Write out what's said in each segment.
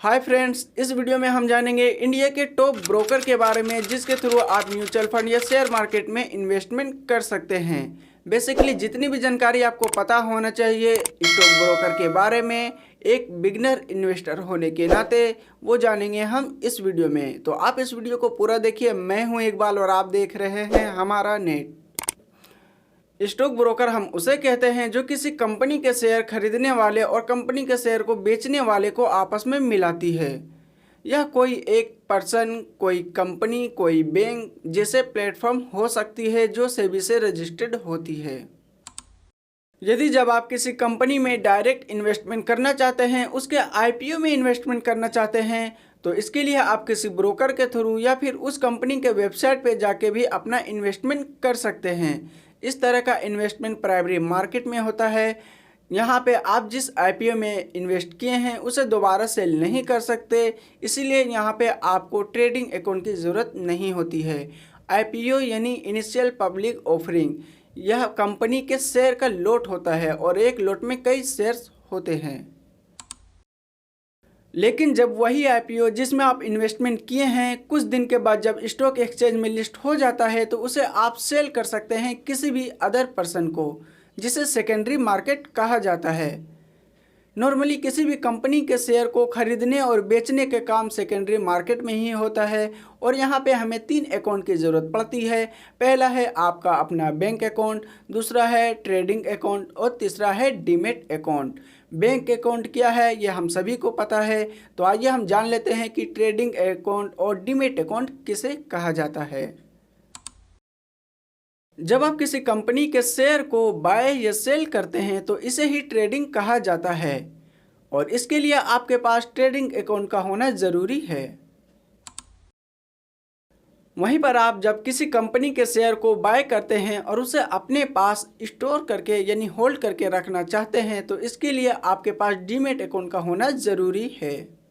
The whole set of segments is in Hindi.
हाय फ्रेंड्स, इस वीडियो में हम जानेंगे इंडिया के टॉप ब्रोकर के बारे में जिसके थ्रू आप म्यूचुअल फंड या शेयर मार्केट में इन्वेस्टमेंट कर सकते हैं। बेसिकली जितनी भी जानकारी आपको पता होना चाहिए स्टॉक ब्रोकर के बारे में एक बिगनर इन्वेस्टर होने के नाते वो जानेंगे हम इस वीडियो में। तो आप इस वीडियो को पूरा देखिए। मैं हूं इकबाल और आप देख रहे हैं हमारा नेट। स्टॉक ब्रोकर हम उसे कहते हैं जो किसी कंपनी के शेयर खरीदने वाले और कंपनी के शेयर को बेचने वाले को आपस में मिलाती है। यह कोई एक पर्सन, कोई कंपनी, कोई बैंक जैसे प्लेटफॉर्म हो सकती है जो सेबी से रजिस्टर्ड होती है। यदि जब आप किसी कंपनी में डायरेक्ट इन्वेस्टमेंट करना चाहते हैं, उसके आईपीओ में इन्वेस्टमेंट करना चाहते हैं, तो इसके लिए आप किसी ब्रोकर के थ्रू या फिर उस कंपनी के वेबसाइट पे जाके भी अपना इन्वेस्टमेंट कर सकते हैं। इस तरह का इन्वेस्टमेंट प्राइमरी मार्केट में होता है। यहाँ पे आप जिस आईपीओ में इन्वेस्ट किए हैं उसे दोबारा सेल नहीं कर सकते, इसीलिए यहाँ पे आपको ट्रेडिंग अकाउंट की ज़रूरत नहीं होती है। आईपीओ यानी इनिशियल पब्लिक ऑफरिंग, यह कंपनी के शेयर का लॉट होता है और एक लॉट में कई शेयर्स होते हैं। लेकिन जब वही आईपीओ जिसमें आप इन्वेस्टमेंट किए हैं कुछ दिन के बाद जब स्टॉक एक्सचेंज में लिस्ट हो जाता है तो उसे आप सेल कर सकते हैं किसी भी अदर पर्सन को, जिसे सेकेंडरी मार्केट कहा जाता है। नॉर्मली किसी भी कंपनी के शेयर को खरीदने और बेचने के काम सेकेंडरी मार्केट में ही होता है और यहाँ पे हमें 3 अकाउंट की ज़रूरत पड़ती है। पहला है आपका अपना बैंक अकाउंट, दूसरा है ट्रेडिंग अकाउंट और तीसरा है डीमैट अकाउंट। बैंक अकाउंट क्या है ये हम सभी को पता है, तो आइए हम जान लेते हैं कि ट्रेडिंग अकाउंट और डीमैट अकाउंट किसे कहा जाता है। जब आप किसी कंपनी के शेयर को बाय या सेल करते हैं तो इसे ही ट्रेडिंग कहा जाता है और इसके लिए आपके पास ट्रेडिंग अकाउंट का होना ज़रूरी है। वहीं पर आप जब किसी कंपनी के शेयर को बाय करते हैं और उसे अपने पास स्टोर करके यानी होल्ड करके रखना चाहते हैं तो इसके लिए आपके पास डीमैट अकाउंट का होना ज़रूरी है।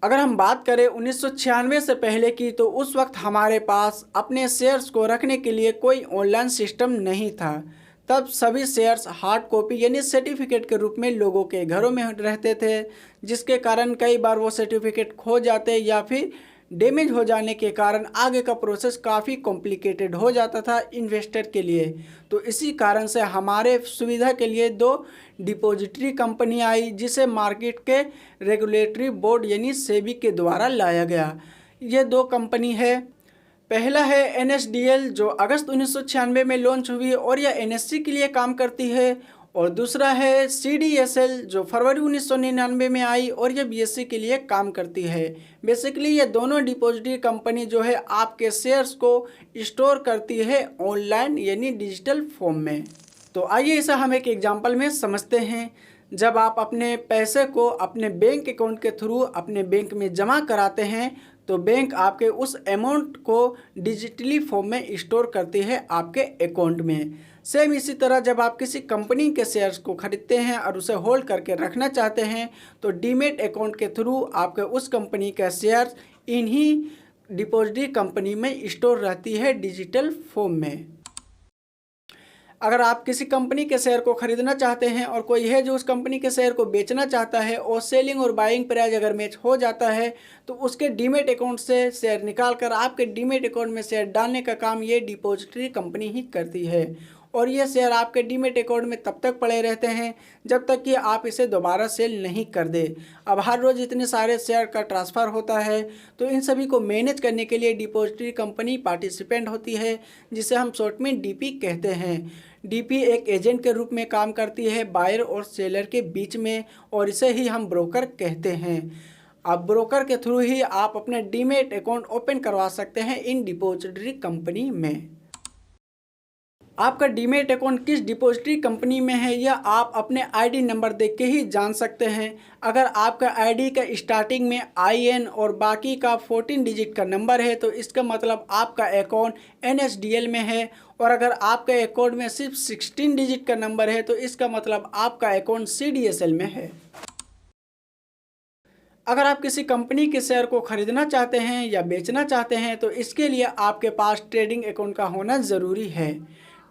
अगर हम बात करें 1996 से पहले की, तो उस वक्त हमारे पास अपने शेयर्स को रखने के लिए कोई ऑनलाइन सिस्टम नहीं था। तब सभी शेयर्स हार्ड कॉपी यानी सर्टिफिकेट के रूप में लोगों के घरों में रहते थे, जिसके कारण कई बार वो सर्टिफिकेट खो जाते या फिर डैमेज हो जाने के कारण आगे का प्रोसेस काफ़ी कॉम्प्लिकेटेड हो जाता था इन्वेस्टर के लिए। तो इसी कारण से हमारे सुविधा के लिए 2 डिपॉजिटरी कंपनी आई जिसे मार्केट के रेगुलेटरी बोर्ड यानी सेबी के द्वारा लाया गया। ये 2 कंपनी है। पहला है एनएसडीएल जो अगस्त 1996 में लॉन्च हुई और यह एनएससी के लिए काम करती है, और दूसरा है सीडीएसएल जो फरवरी 1999 में आई और यह बीएससी के लिए काम करती है। बेसिकली ये दोनों डिपॉजिटरी कंपनी जो है आपके शेयर्स को स्टोर करती है ऑनलाइन यानी डिजिटल फॉर्म में। तो आइए इसे हम एक एग्जांपल में समझते हैं। जब आप अपने पैसे को अपने बैंक अकाउंट के थ्रू अपने बैंक में जमा कराते हैं तो बैंक आपके उस अमाउंट को डिजिटली फॉर्म में स्टोर करती है आपके अकाउंट में। सेम इसी तरह जब आप किसी कंपनी के शेयर्स को खरीदते हैं और उसे होल्ड करके रखना चाहते हैं तो डीमैट अकाउंट के थ्रू आपके उस कंपनी का शेयर्स इन्हीं डिपॉजिटरी कंपनी में स्टोर रहती है डिजिटल फॉर्म में। अगर आप किसी कंपनी के शेयर को खरीदना चाहते हैं और कोई है जो उस कंपनी के शेयर को बेचना चाहता है और सेलिंग और बाइंग प्राइस अगर मैच हो जाता है तो उसके डीमैट अकाउंट से शेयर निकाल कर आपके डीमैट अकाउंट में शेयर डालने का काम ये डिपॉजिटरी कंपनी ही करती है और ये शेयर आपके डीमैट अकाउंट में तब तक पड़े रहते हैं जब तक कि आप इसे दोबारा सेल नहीं कर दे। अब हर रोज़ इतने सारे शेयर का ट्रांसफ़र होता है तो इन सभी को मैनेज करने के लिए डिपॉजिटरी कंपनी पार्टिसिपेंट होती है जिसे हम शॉर्ट में डीपी कहते हैं। डीपी एक एजेंट के रूप में काम करती है बायर और सेलर के बीच में और इसे ही हम ब्रोकर कहते हैं। अब ब्रोकर के थ्रू ही आप अपने डीमैट अकाउंट ओपन करवा सकते हैं इन डिपॉजिटरी कंपनी में। आपका डीमैट अकाउंट किस डिपॉजिटरी कंपनी में है यह आप अपने आईडी नंबर देख के ही जान सकते हैं। अगर आपका आईडी का स्टार्टिंग में IN और बाकी का 14 डिजिट का नंबर है तो इसका मतलब आपका अकाउंट NSDL में है, और अगर आपके अकाउंट में सिर्फ 16 डिजिट का नंबर है तो इसका मतलब आपका अकाउंट CDSL में है। अगर आप किसी कंपनी के शेयर को खरीदना चाहते हैं या बेचना चाहते हैं तो इसके लिए आपके पास ट्रेडिंग अकाउंट का होना ज़रूरी है।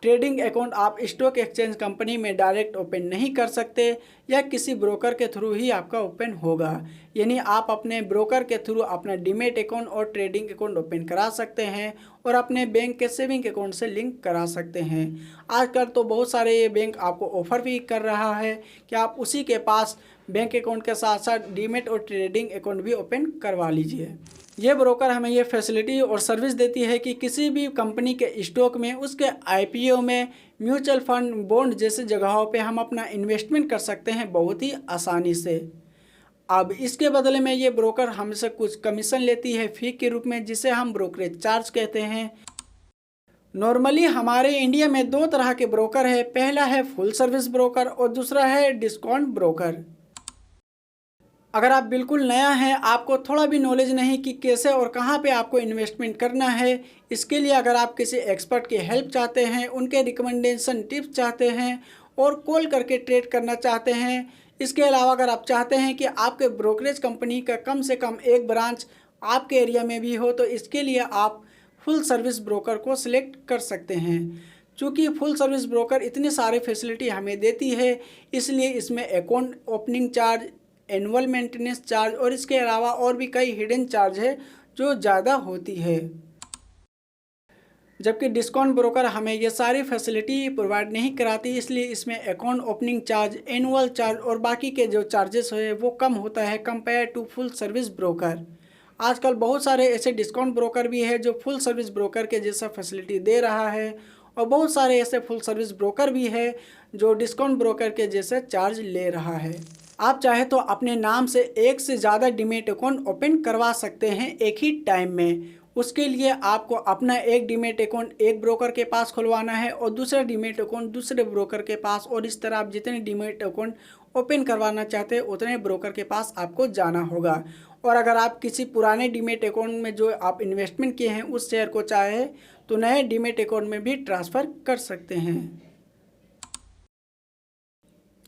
ट्रेडिंग अकाउंट आप स्टॉक एक्सचेंज कंपनी में डायरेक्ट ओपन नहीं कर सकते, या किसी ब्रोकर के थ्रू ही आपका ओपन होगा। यानी आप अपने ब्रोकर के थ्रू अपना डीमैट अकाउंट और ट्रेडिंग अकाउंट ओपन करा सकते हैं और अपने बैंक के सेविंग अकाउंट से लिंक करा सकते हैं। आजकल तो बहुत सारे ये बैंक आपको ऑफ़र भी कर रहा है कि आप उसी के पास बैंक अकाउंट के साथ साथ डीमैट और ट्रेडिंग अकाउंट भी ओपन करवा लीजिए। ये ब्रोकर हमें ये फैसिलिटी और सर्विस देती है कि किसी भी कंपनी के स्टॉक में, उसके आईपीओ में, म्यूचुअल फंड, बॉन्ड जैसे जगहों पे हम अपना इन्वेस्टमेंट कर सकते हैं बहुत ही आसानी से। अब इसके बदले में ये ब्रोकर हमसे कुछ कमीशन लेती है फ़ी के रूप में, जिसे हम ब्रोकरेज चार्ज कहते हैं। नॉर्मली हमारे इंडिया में दो तरह के ब्रोकर है, पहला है फुल सर्विस ब्रोकर और दूसरा है डिस्काउंट ब्रोकर। अगर आप बिल्कुल नया हैं, आपको थोड़ा भी नॉलेज नहीं कि कैसे और कहाँ पे आपको इन्वेस्टमेंट करना है, इसके लिए अगर आप किसी एक्सपर्ट की हेल्प चाहते हैं, उनके रिकमेंडेशन टिप्स चाहते हैं और कॉल करके ट्रेड करना चाहते हैं, इसके अलावा अगर आप चाहते हैं कि आपके ब्रोकरेज कंपनी का कम से कम एक ब्रांच आपके एरिया में भी हो, तो इसके लिए आप फुल सर्विस ब्रोकर को सिलेक्ट कर सकते हैं। चूँकि फुल सर्विस ब्रोकर इतनी सारी फैसिलिटी हमें देती है, इसलिए इसमें account opening charge, annual maintenance charge और इसके अलावा और भी कई हिडन चार्ज है जो ज़्यादा होती है। जबकि डिस्काउंट ब्रोकर हमें ये सारी फैसिलिटी प्रोवाइड नहीं कराती, इसलिए इसमें account opening charge, annual charge और बाकी के जो चार्जेस है वो कम होता है compare to full service broker. आजकल बहुत सारे ऐसे डिस्काउंट ब्रोकर भी है जो फुल सर्विस ब्रोकर के जैसा फैसिलिटी दे रहा है, और बहुत सारे ऐसे फुल सर्विस ब्रोकर भी है जो डिस्काउंट ब्रोकर के जैसे चार्ज ले रहा है। आप चाहे तो अपने नाम से एक से ज़्यादा डीमैट अकाउंट ओपन करवा सकते हैं एक ही टाइम में। उसके लिए आपको अपना एक डीमैट अकाउंट एक ब्रोकर के पास खुलवाना है और दूसरा डीमैट अकाउंट दूसरे ब्रोकर के पास, और इस तरह आप जितने डीमैट अकाउंट ओपन करवाना चाहते हैं उतने ब्रोकर के पास आपको जाना होगा। और अगर आप किसी पुराने डीमैट अकाउंट में जो आप इन्वेस्टमेंट किए हैं उस शेयर को चाहे तो नए डीमैट अकाउंट में भी ट्रांसफ़र कर सकते हैं।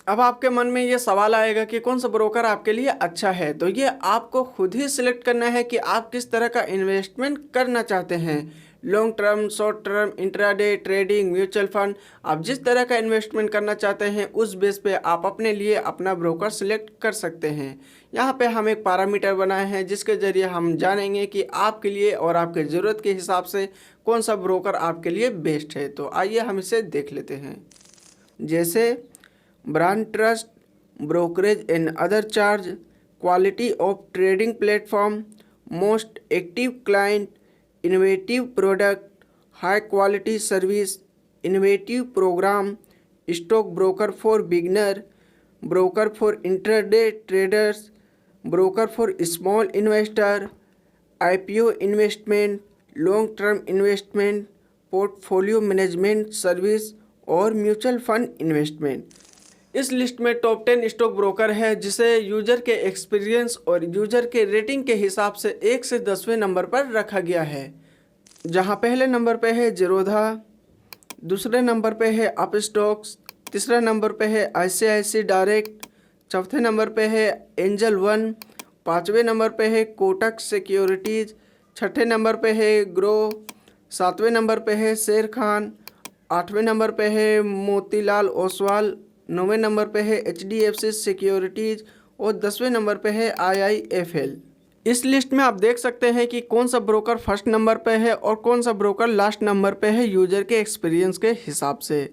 अब आपके मन में ये सवाल आएगा कि कौन सा ब्रोकर आपके लिए अच्छा है, तो ये आपको खुद ही सिलेक्ट करना है कि आप किस तरह का इन्वेस्टमेंट करना चाहते हैं। Long term, short term, intraday, trading, mutual fund, आप जिस तरह का इन्वेस्टमेंट करना चाहते हैं उस बेस पे आप अपने लिए अपना ब्रोकर सिलेक्ट कर सकते हैं। यहाँ पे हम एक पैरामीटर बनाए हैं जिसके ज़रिए हम जानेंगे कि आपके लिए और आपके ज़रूरत के हिसाब से कौन सा ब्रोकर आपके लिए बेस्ट है। तो आइए हम इसे देख लेते हैं। जैसे brand trust, brokerage and other charge, quality of trading platform, most active client, innovative product, high quality service, innovative programme, stock broker for beginner, broker for intraday traders, broker for small investor, IPO investment, long term investment, portfolio management service और म्यूचुअल फंड इन्वेस्टमेंट। इस लिस्ट में टॉप 10 स्टॉक ब्रोकर है जिसे यूजर के एक्सपीरियंस और यूजर के रेटिंग के हिसाब से 1 से 10वें नंबर पर रखा गया है। जहां पहले नंबर पे है जीरोधा, दूसरे नंबर पे है अपस्टॉक्स, तीसरा नंबर पे है आईसीआईसी डायरेक्ट, चौथे नंबर पे है एंजल वन, पाँचवें नंबर पे है कोटक सिक्योरिटीज़, छठे नंबर पे है ग्रो, सातवें नंबर पे है शेर खान, आठवें नंबर पे है मोतीलाल ओसवाल, नौवें नंबर पे है एचडीएफसी सिक्योरिटीज़ और 10वें नंबर पे है आईआईएफएल। इस लिस्ट में आप देख सकते हैं कि कौन सा ब्रोकर फर्स्ट नंबर पे है और कौन सा ब्रोकर लास्ट नंबर पे है यूजर के एक्सपीरियंस के हिसाब से।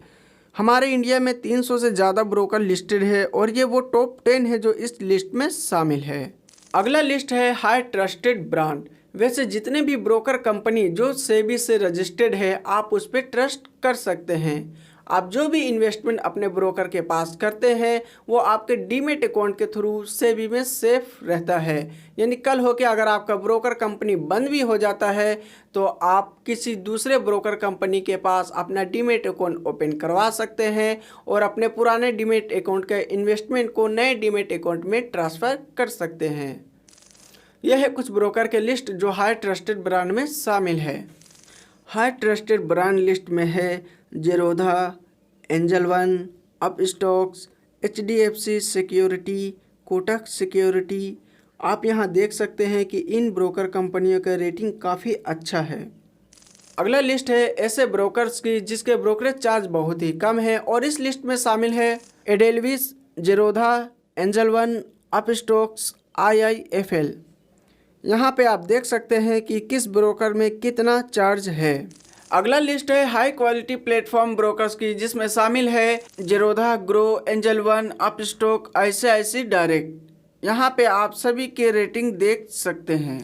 हमारे इंडिया में 300 से ज़्यादा ब्रोकर लिस्टेड है और ये वो टॉप 10 है जो इस लिस्ट में शामिल है। अगला लिस्ट है हाई ट्रस्टेड ब्रांड। वैसे जितने भी ब्रोकर कंपनी जो सेबी से रजिस्टर्ड है आप उस पर ट्रस्ट कर सकते हैं। आप जो भी इन्वेस्टमेंट अपने ब्रोकर के पास करते हैं वो आपके डीमैट अकाउंट के थ्रू सेबी में सेफ रहता है। यानी कल हो के अगर आपका ब्रोकर कंपनी बंद भी हो जाता है तो आप किसी दूसरे ब्रोकर कंपनी के पास अपना डीमैट अकाउंट ओपन करवा सकते हैं और अपने पुराने डीमैट अकाउंट के इन्वेस्टमेंट को नए डीमैट अकाउंट में ट्रांसफ़र कर सकते हैं। यह है कुछ ब्रोकर के लिस्ट जो हाई ट्रस्टेड ब्रांड में शामिल है। हाई ट्रस्टेड ब्रांड लिस्ट में है Zerodha, Angel One, Upstox, HDFC security, Kotak security. आप यहां देख सकते हैं कि इन ब्रोकर कंपनियों का रेटिंग काफ़ी अच्छा है। अगला लिस्ट है ऐसे ब्रोकर्स की जिसके ब्रोकरेज चार्ज बहुत ही कम है और इस लिस्ट में शामिल है Edelweiss, Zerodha, Angel One, Upstox, IIFL। यहाँ पे आप देख सकते हैं कि किस ब्रोकर में कितना चार्ज है। अगला लिस्ट है हाई क्वालिटी प्लेटफॉर्म ब्रोकर्स की जिसमें शामिल है Zerodha, grow, angel one, Upstox, ICICI direct. यहाँ पे आप सभी के रेटिंग देख सकते हैं।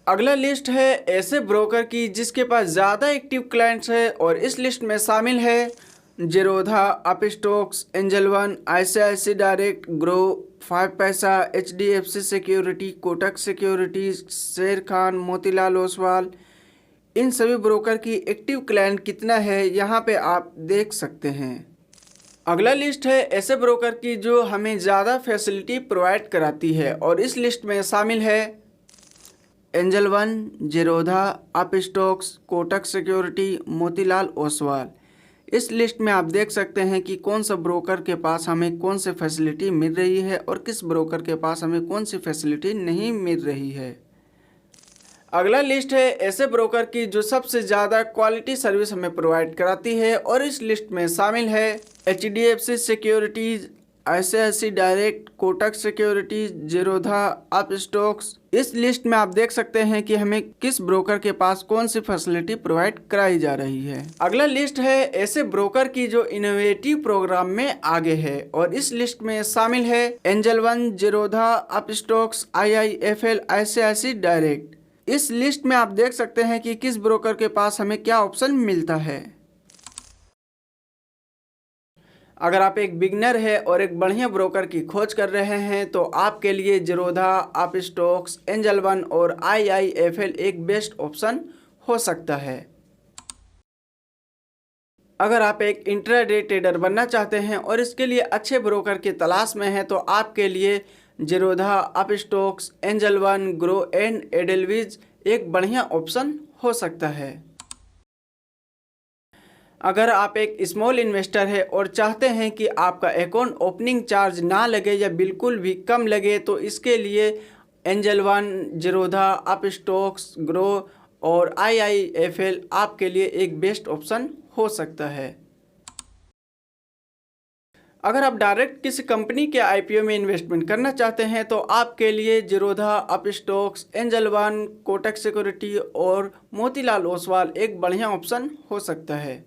अगला लिस्ट है ऐसे ब्रोकर की जिसके पास ज़्यादा एक्टिव क्लाइंट्स है और इस लिस्ट में शामिल है Zerodha, Upstox, Angel one, ICICI direct, grow, 5 पैसा, HDFC सिक्योरिटी, कोटक सिक्योरिटीज, शेर खान, मोतीलाल ओसवाल। इन सभी ब्रोकर की एक्टिव क्लाइंट कितना है यहाँ पे आप देख सकते हैं। अगला लिस्ट है ऐसे ब्रोकर की जो हमें ज़्यादा फैसिलिटी प्रोवाइड कराती है और इस लिस्ट में शामिल है angel one, Zerodha, Upstox, Kotak security, Motilal Oswal. इस लिस्ट में आप देख सकते हैं कि कौन सा ब्रोकर के पास हमें कौन सी फैसिलिटी मिल रही है और किस ब्रोकर के पास हमें कौन सी फैसिलिटी नहीं मिल रही है। अगला लिस्ट है ऐसे ब्रोकर की जो सबसे ज़्यादा क्वालिटी सर्विस हमें प्रोवाइड कराती है और इस लिस्ट में शामिल है HDFC securities, ICICI direct, Kotak securities, Zerodha, Upstox. इस लिस्ट में आप देख सकते हैं कि हमें किस ब्रोकर के पास कौन सी फैसिलिटी प्रोवाइड कराई जा रही है। अगला लिस्ट है ऐसे ब्रोकर की जो इनोवेटिव प्रोग्राम में आगे है और इस लिस्ट में शामिल है angel one, Zerodha, Upstox, IIFL, ICICI direct. इस लिस्ट में आप देख सकते हैं कि किस ब्रोकर के पास हमें क्या ऑप्शन मिलता है। अगर आप एक बिगनर है और एक बढ़िया ब्रोकर की खोज कर रहे हैं तो आपके लिए जीरोधा, अपस्टॉक्स, एंजल वन और IIFL एक बेस्ट ऑप्शन हो सकता है। अगर आप एक इंट्राडे ट्रेडर बनना चाहते हैं और इसके लिए अच्छे ब्रोकर की तलाश में हैं तो आपके लिए Zerodha, Upstox, Angel One, Groww and Edelweiss एक बढ़िया ऑप्शन हो सकता है। अगर आप एक स्मॉल इन्वेस्टर है और चाहते हैं कि आपका अकाउंट ओपनिंग चार्ज ना लगे या बिल्कुल भी कम लगे तो इसके लिए angel one, Zerodha, Upstox, grow और IIFL आपके लिए एक बेस्ट ऑप्शन हो सकता है। अगर आप डायरेक्ट किसी कंपनी के IPO में इन्वेस्टमेंट करना चाहते हैं तो आपके लिए Zerodha, Upstox, Angel one, Kotak security और मोतीलाल ओसवाल एक बढ़िया ऑप्शन हो सकता है।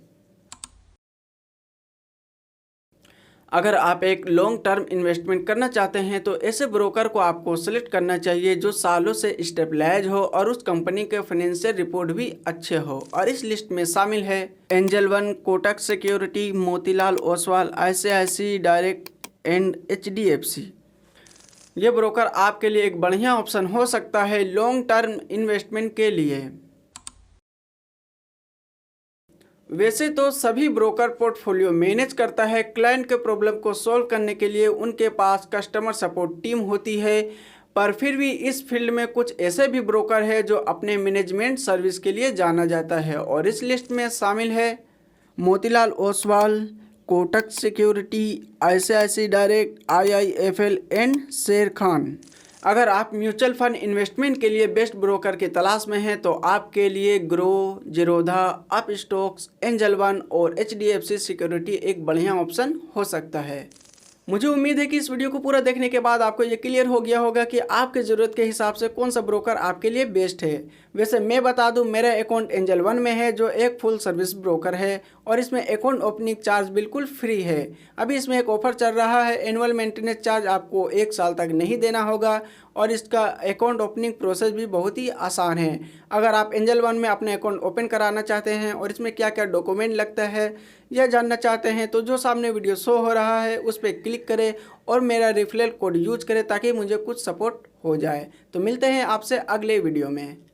अगर आप एक लॉन्ग टर्म इन्वेस्टमेंट करना चाहते हैं तो ऐसे ब्रोकर को आपको सेलेक्ट करना चाहिए जो सालों से स्टेबलाइज हो और उस कंपनी के फाइनेंशियल रिपोर्ट भी अच्छे हो और इस लिस्ट में शामिल है angel one, Kotak security, Motilal Oswal, ICICI direct and HDFC। ये ब्रोकर आपके लिए एक बढ़िया ऑप्शन हो सकता है लॉन्ग टर्म इन्वेस्टमेंट के लिए। वैसे तो सभी ब्रोकर पोर्टफोलियो मैनेज करता है, क्लाइंट के प्रॉब्लम को सॉल्व करने के लिए उनके पास कस्टमर सपोर्ट टीम होती है, पर फिर भी इस फील्ड में कुछ ऐसे भी ब्रोकर है जो अपने मैनेजमेंट सर्विस के लिए जाना जाता है और इस लिस्ट में शामिल है Motilal Oswal, Kotak security, ICICI direct, IIFL and शेर खान। अगर आप म्यूचुअल फंड इन्वेस्टमेंट के लिए बेस्ट ब्रोकर की तलाश में हैं तो आपके लिए grow, Zerodha, Upstox, Angel one और HDFC सिक्योरिटी एक बढ़िया ऑप्शन हो सकता है। मुझे उम्मीद है कि इस वीडियो को पूरा देखने के बाद आपको ये क्लियर हो गया होगा कि आपके ज़रूरत के हिसाब से कौन सा ब्रोकर आपके लिए बेस्ट है। वैसे मैं बता दूं मेरा अकाउंट एंजल वन में है जो एक फुल सर्विस ब्रोकर है और इसमें अकाउंट ओपनिंग चार्ज बिल्कुल फ्री है। अभी इसमें एक ऑफर चल रहा है, एनुअल मेंटेनेंस चार्ज आपको 1 साल तक नहीं देना होगा और इसका अकाउंट ओपनिंग प्रोसेस भी बहुत ही आसान है। अगर आप एंजल वन में अपने अकाउंट ओपन कराना चाहते हैं और इसमें क्या क्या डॉक्यूमेंट लगता है यह जानना चाहते हैं तो जो सामने वीडियो शो हो रहा है उस पर क्लिक करें और मेरा रेफरल कोड यूज करें ताकि मुझे कुछ सपोर्ट हो जाए। तो मिलते हैं आपसे अगले वीडियो में।